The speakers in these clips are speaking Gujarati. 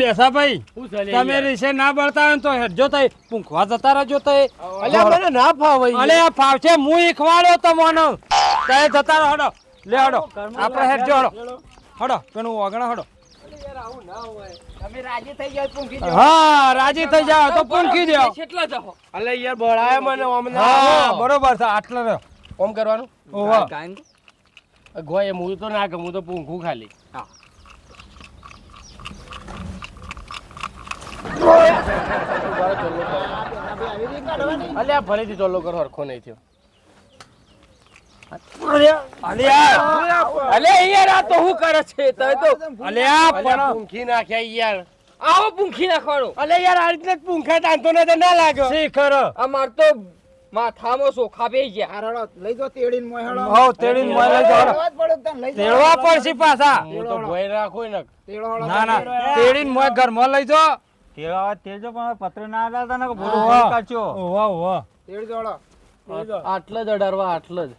બેસાભાઈ તમે રીસે ના બળતા હોય તો હેડજો તઈ પૂંખવા જતા રહેજો તઈ. અલ્યા મને ના ફાવે. અલે આ ફાવશે હું ઈખવાડ્યો તમોનો તઈ જતા રહો. હડો લે હડો આપણે હેડજો હડો પેલું વગણા હડો. તમે રાજી થઈ જાવ પૂંખી જાવ. હા રાજી થઈ જાવ તો પૂંખી જાવ. કેટલા જાવ? અલે યાર બળાય મને ઓમ ના. હા બરોબર છે આટલો રહ્યો ઓમ કરવાનું. ઓવા ગોય હું તો ના ગમું તો પૂંખું ખાલી. હા અલ્યા ભલેથી ચોલ્લો કરો હરખો નહીં થયો. અલે યાર આ તો હું કરે છે તય તો અલે આ પણ પૂંખી નાખ્યા યાર. આવો પૂંખી નાખવાનો. અલે યાર આ રીતે પૂંખા તાંતો ને તો ના લાગ્યો. સી ખરો અમાર તો માથામાં સોખા બેહી ગયા. હારડો લઈ જો તેડીને મોય હડો. હો તેડીને મોય લઈ જાવ. તેડવા પડશે પાછા. હું તો ભોય રાખો ને. તેડો હડો. ના ના તેડીને મોય ઘરમાં લઈ જો. તેજો પણ પત્ર ના આલતા ને બોલો ઓવા કાચો. ઓવા તેડજો હડો. આટલે જ અડારવા આટલે જ.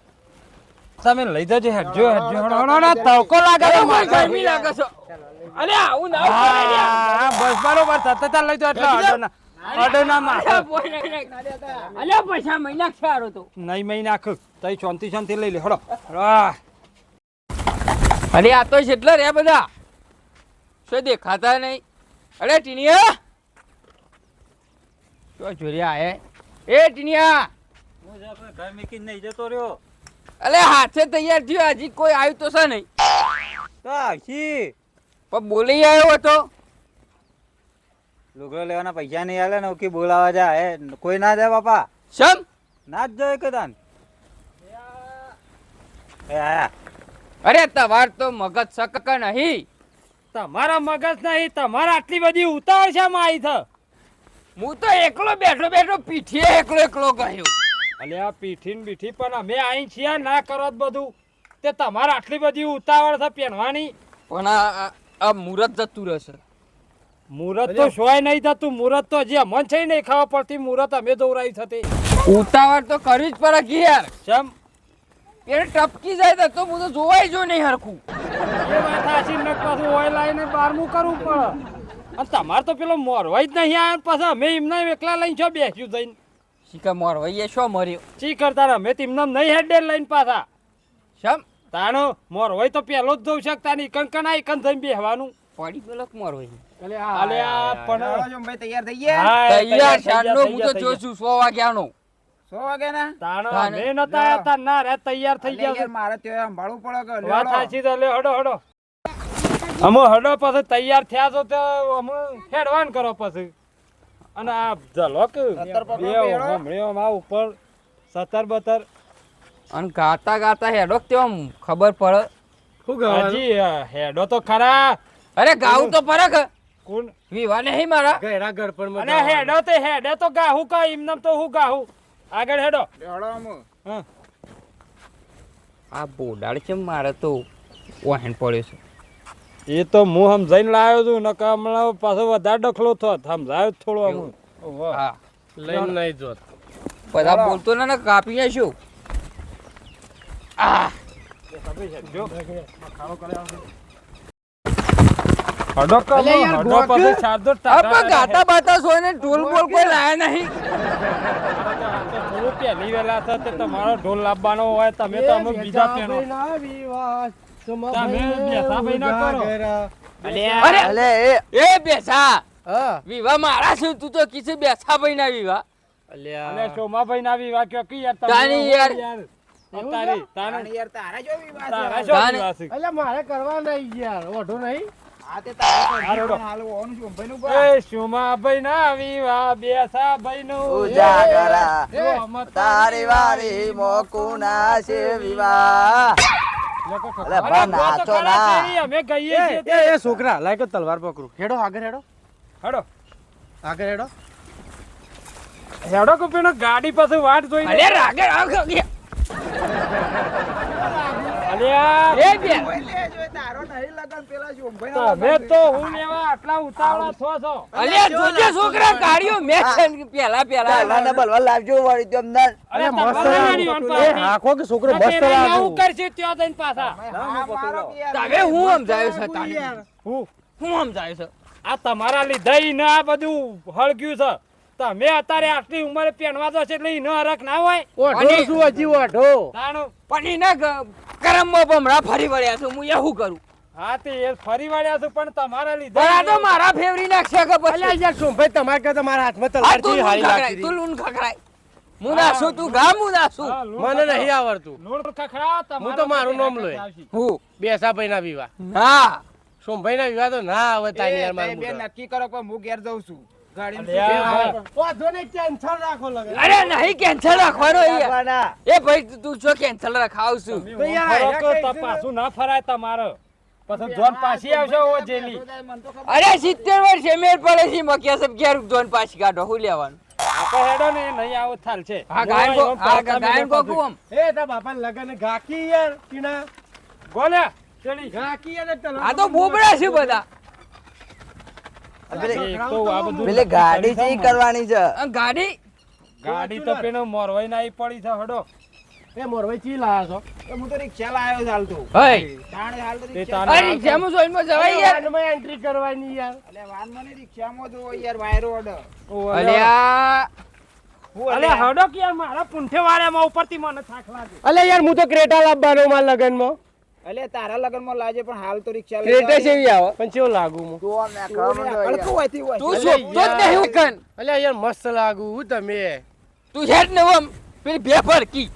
તમે લઈ જજો હેડજો હડો ના તવકો લાગે છે કોઈ ગરમી લાગે છે. અલે આવું ના હા બસ બરોબર તત લઈ જો એટલે અડો ના માથે અલે પૈસા મહિના ખારો તો નહીં મહી નાખ તઈ શાંતિ શાંતિ લઈ લે હડો અરે આ તો કેટલા રે બધા શું દેખાતા નહીં. અરે ટીનિયા તો જોરિયા હે એ ટીનિયા હું ઘર મેકી નહીં જતો રહ્યો. અલે હાથે તૈયાર થયો હજી કોઈ આવ્યું તો છે નહીં. તો આવશી પણ બોલી આવ્યો હતો. લુગડો લેવાના પૈસા નહીં આલે ને ઓકી બોલાવા જાય કોઈ ના જાય બાપા. સમ ના જ જાય કદાન. એ આયા અરે તમાર તો મગજ સકક નહીં. તમારા મગજ નહીં તમારા આટલી બધી ઉતાવળ છે માઈ થ હું તો એકલો બેઠો બેઠો પીઠીએ એકલો ગયો. અલે આ પીઠી ને બીઠી પણ અમે અહીં છીએ ના કરો બધું તે તમારા આટલી બધી ઉતાવળ છે પહેરવાની. પણ આ મુરત જતું રહેશે. મુહૂર્ત તો શોય નહીં થતું મુહૂર્ત તો જે મન છે નહીં ખાવા પડતી મુહૂર્ત અમે દોરાઈ થતી. ઉતાવળ તો કરવી જ પડે કે યાર. કેમ એ ટપકી જાય તો હું તો જોવાય જો નહીં હરખું. એ વાત આછી ને પાછું ઓય લાઈને બારમું કરવું પડે અને તમારે તો પેલો મોરવાઈ જ નહીં આવે પાછા અમે એમના એકલા લઈને છો બેસ્યું જઈને શીખા મોર ભાઈ શું મર્યો. ચી કરતા અમે તેમના નહીં હેડે લઈને પાછા સમ તાણો મોરવાઈ તો પેલો જ જોઈ શકતા નહીં કંકણા એકન થઈને બેહવાનું. પડી પેલો મોર ભાઈ અલે આ પણ ભાઈ તૈયાર થઈ ગયા. હા, તૈયાર થઈ ગયા, શાનનો હું તો થઈ જોઉં છું 100 વાગ્યાનો. 100 વાગ્યાના. તાણો તાણે. અમે નતા હતા ના રે તૈયાર થઈ અલ્યા ગયા યાર મારે ત્યાં સંભાળવું પડે કે વાત સાચી તો લે હડો અમે હડો પછી તૈયાર થયા છો તો અમે હેડવાન કરો પછી અને આ ઝલક પકડો બે પેડો. હમણાં માં ઉપર 17 અને ગાતા હેડો તે આમ ખબર પડે. હજી હેડો તો ખરા અરે ગાવું તો પડે કે કોણ વિવાહ નહીં મારા. ઘેરા ઘર પર અને હેડો તે હેડે તો ગાહું કા એમનામ તો હું ગાહું આગળ હેડો હડો અમુ. હા આ બોડાળ છે મારે તો વાહન પડ્યો છે. એ તો હું સમજાઈને લાવ્યો છું નકા હમણાં પાછો વધારે ડખલો થોત સમજાયો જ થોડો અમુક હા લઈને નહીં જોત. બધા બોલતો ને કાપી નાખ્યો. આ હડો કમ અલે યાર, હડો ગોખ. પછી ચારદો અબ ગાતા બાતા સોને ઢોલ બોલ કોઈ લાયા નહીં. થોડું પહેલી વેલા છે તે તમારો ઢોલ લાવવાનો હોય તમે તો અમે બીજા પેનો તમે બેસા ભાઈ ના કરો અરે એ બેસા વિવાહ મારા છે તું તો કિસે બેસા ભાઈ ના વિવાહ. અને સોમાભાઈ ના વિવાહ કયો કે યાર તારી યાર. તારી તાણી યાર તારા જો વિવાહ તારા છે. શું તારી. વિવાહ છે? અલ્યા મારે કરવા નહીં યાર ઓઢો નહીં. આ તે તારા હારો. પણ હાલ ઓનું શું ભાઈનું બા. એ સોમાભાઈ ના વિવાહ બેસા ભાઈ નું ઉજાગરા સોમત તારી વારી મોકુના છે વિવાહ અલે અરે બા ગો તો નાચો ખરા ના છે ઈ, અમે કહીએ છીએ તે. એ છોકરા લાય કે તલવાર પકડું. હેડો આગળ હેડો હડો આગળ હેડો. હેડો કો પેલો ગાડી પાસે વાટ જોઈ અરે રાગે રાગે અલ્યા એ બે ઓય લે જો તારો નહીં લગન પેલા શું ભાઈનો તમે તો હું લેવા આટલા ઉતાવળા છો અલ્યા જોજે છોકરા ગાડીઓ મેં પેલા તલવારને બલવાર લાવજો વળી તો અમને અરે મસ્ત તમારી વાળી વાન એ પાડી. હાકો કે છોકરો તો મસ્ત પેલા લાગે. નવું કરશે ત્યાં જઈને પાછા હા મારો કે યાર. તમે હું સમજાયો છે તાને હું હું સમજાયો છે આ તમારા લીધે ઈ ને આ બધું હળગ્યું છે. તમે અત્યારે આટલી ઉંમરે પહેરવા દો છે એટલે ઈ ન હરખ ના હોય. ઓઢો શું હજી ઓઢો તાણું. પણ એના કરમમાં ભમરા ફરી વળ્યા છું હું એવું કરું. હા તે એ ફરી વળ્યા છું પણ તમારા લીધે પણ આ તો મારા ફેવરી નાખશે કે પછી અલ્યા યાર સોમભાઈ તમારે કે તમારા હાથમાં આ તલવાર તું છે હારી લૂન ખખડાય, લાગતી તું લૂન ખખડાય. હું નાસું તું ગા હું નાસું. હા, લૂણ મને નહીં આવડતું લૂણ ખખડાવો તમારો હું તો મારું નામ પેલા લઉં. આવશે. હું બેસાભાઈ ના વિવાહ ના સોમભાઈ ના વિવાહ તો ના આવે તારી યાર એ મારું બે મોઢું. નક્કી કરો પણ હું ઘેર જઉં છું ગાડીમાં અલ્યા, ઓઢો ને ટેન્શન રાખો લગે અરે નહીં કેન્સલ રાખવાનો યાર. રાખવાના. એ ભાઈ તું છો કેન્સલ રખાવ છું. તમે તો યાર, ફરો આયા તો કઈ છે? પાછું ના ફરાય તમારે પછી જોન પાછી આવશે ઓ જેલી. મને તો ખબર અરે 70 વર્ષે મેર પડે છે મકિયા સબ ઘેર જોન પાછી કાઢો હું લેવાનું. આપણે હેડો ને નહીં આવો થાલ છે. હા ગાયન કો આ ગાયન કો કુમ એ તા બાપા લગન ગાકી યાર ટીના બોલ્યા ચડી. ગાકી યાર તલવાર આ તો બોબડા છે બધા. પેલી- એક તો આ બધું પેલી ગાડી છે ઈ કરવાની છે. આ ગાડી ગાડી તો પેલો મોરવાઈ ના પડી છે હડો. એ મોરભાઈ ચી લાયા છો તો હું તો રિક્ષા લાવ્યો છું હાલ તો હઈ તાણે હાલ તો તે રિક્ષા તાને અરે જેમ જોઈનમાં જવાય યાર. વાનમાં એન્ટ્રી કરવાની યાર અલ્યા વાનમાં નહીં, રિક્ષામાં તો યાર વાયરો ઓર્ડર અલ્યા અલે હડો કે યાર મારા પૂંઠે વાળામાં ઉપરથી મને થાક લાગે. અલે યાર હું તો ક્રેટા લાવવાનો માર લગનમાં અલ્યા તારા લગનમાં લાજે પણ હાલ તો રિક્ષા ક્રેટા જેવી આવે પણ કેવું લાગુ હું તો આમ ને ખબર તો અડકું યાર. હોયથી હોય. તું શોભતો જ નહીં કન. અલ્યા યાર મસ્ત લાગુ હું તમે તું હેડ ને આમ પેલી બે ફરકી.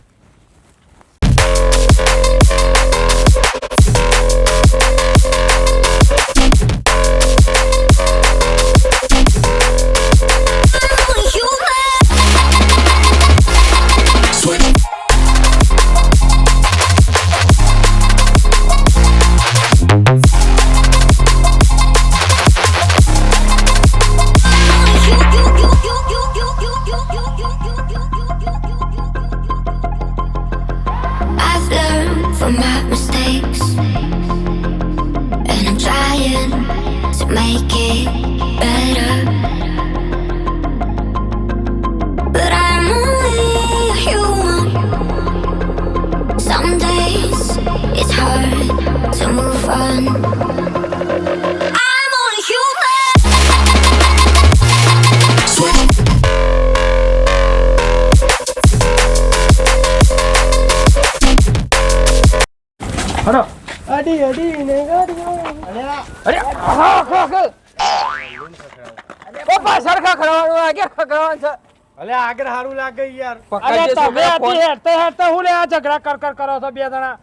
I've learned from my mistakes, and I'm trying to make it better. But I'm only human. Some days it's hard to move on. I'm only human. અડી અડી ને ગાડીઓ અરે હા હા ઓ પાછળ ખખડવાનું આગળ ખખડવાનું છે. અલે આગળ હારું લાગે યાર અરે પકડજે તમે છોકરા ફોન. આથી હેડતે હેડતે હું લે આ ઝઘડા કર કરો છો બે જણા.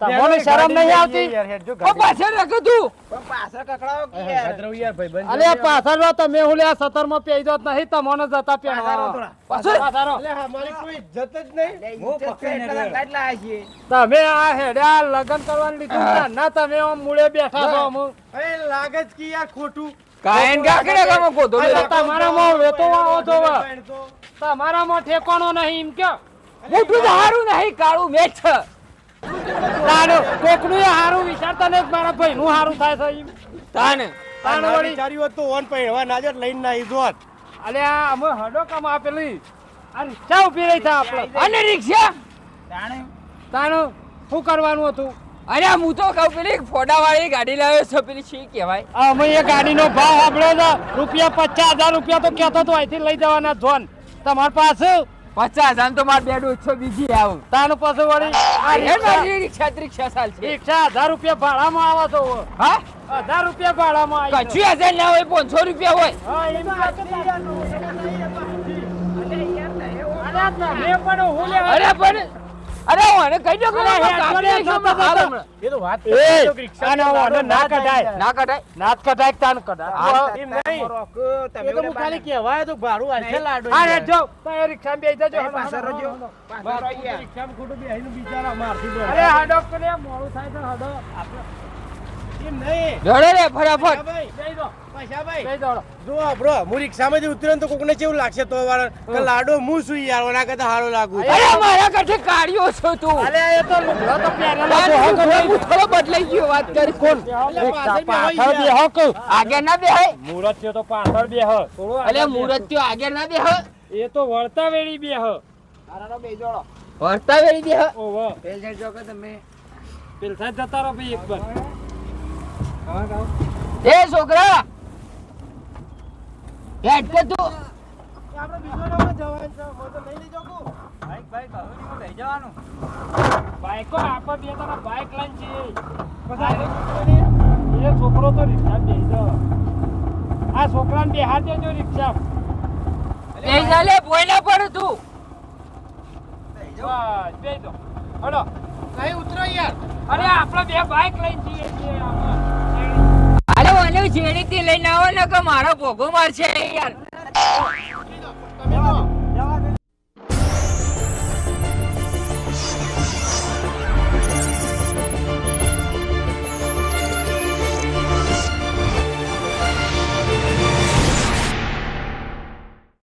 તમને શરમ નહીં આવતી? યાર હેડ જો ઓ પાછળ રાખો તું. પણ પાછળ કકડાવો કે યાર. ગાડી યાર ભાઈ બંધ અલે પાછળ રહો તમે હું લે આ 17 માં પેઈ દોત નહીં તમને જતા પાછળ પહેરવા. થોડા. પાછળ પાછળ. અલે અમારી કોઈ ઇજ્જત જ નહીં અલ્યા ઈ તો એટલા ગાડી લાયા છીએ. તમે આ હેડ્યા લગન કરવાનું લીધું ના તમે આમ મૂળે બેઠા છો અમુક. એ લાગે જ કે યાર ખોટું કાયન કાકડે ગામમાં ગોધો અરે લેતા. તમારામાં વેતો આવો છો હવે. તમારામાં ઠેકાણો નહીં એમ કયો. મોટું તો હારું નહીં કાળું મેચ છે. તારું કોકનું એ હારું વિચારતા નહીં મારા ભાઈનું હારું થાય છે એમ. તાને તાણ વળી. વિચાર્યું હોત તો ઓન પહેરવા ના જોત લઈને ના જોત અલે આ અમે હડો કમ આપેલી આ રિક્ષા ઉભી રહી છે આપણે. અને રિક્ષા તાણે તાનું શું કરવાનું હતું? અરે હું તો કહું પેલી ફોડા વાળી ગાડી લાવ્યો છે પેલી શી કહેવાય. આ અમે એ ગાડીનો ભાવ સાંભળ્યો છે રૂપિયા 50,000 રૂપિયા તો કહેતો તો અહીંથી લઈ જવાના જોન તમાર પાસે 50,000 તો માર બેડો 100 બીજી આવું. તાનું પાસે વળી આ એ રિક્ષા મારી રિક્ષા ચાલ છે. રિક્ષા 1000 રૂપિયા ભાડામાં આવે તો હા 1000 રૂપિયા ભાડામાં આવી છે. કચ્છી 1000 ના હોય 500 રૂપિયા હોય. હા એમ અરે તમે પણ હું લે અરે પણ અરે મને કહી દો કે અરે મારા હેડ કાકી જોડે એકદમ હાલ હમણાં. એ તો વાત આના વાળો ના કઢાય ના કઢાય. નાત કઢાય કે તાન કઢાય એમ નહીં રોકો, તમે એ તો ઓલા હું ખાલી બાને. કહેવાય તો ભાડું હાલશે લાડો હા હેડ જો તમે રિક્ષામાં બેસી જજો એ પાછળ રહેજો. પાછળ રહી ગયા. રિક્ષામાં ખોટું બેહીને બિચારા મારથી બોલે. અરે હાડો કરે મોડું થાય તો હાડો એમ નહીં દોડો રે ફટાફટ. પૈસાભાઈ, બેસી દો પૈસાભાઈ. બેસી દો જો બ્રો હું રિક્ષામાંથી ઉતર્યો ને તો કોકને કેવું લાગશે તો વાળા કે લાડો હું શું યાર ઓના કરતા હારો લાગુ અરે મારા કાંઠે કાઢ્યો છો તું. અરે એ તો લુગડો તો પહેરેલો તાર છે હક તું નહીં. થોડો બદલાઈ ગયો વાત કરી કોણ. પાછળ બે હક આગળ ના બેહાય. મુરત છે તો પાછળ બે હક અલે મુરત્યો આગળ ના બેહ. એ તો વળતા વેળી બે હક આરાનો બે જોડો. વર્તા વેરી બેહ. ઓવો પેલ સાઈડ જો કે તમે. પેલ સાહેબ જતા રહો ભાઈ એક બાર એ છોકરા હેડ કે તું આપણે બીજો નંબર જવાનું છે મોટો લઈ લેજો કો બાઈક બાઈક હવે નહીં લઈ જવાનું. બાઈકો આપણે બે જણા બાઈક લઈને છીએ. એ છોકરો તો રિક્ષા બેસી આ છોકરાને બેહાર દેજો રિક્ષા. એ ચાલે બોય ના પડે તું બસ બેસી દો. હલો કઈ ઉતરો યાર અરે આપણે બે બાઈક લઈને છીએ અરે મને શેરીથી લઈને આવો ને કે મારો ભોગો મારશે યાર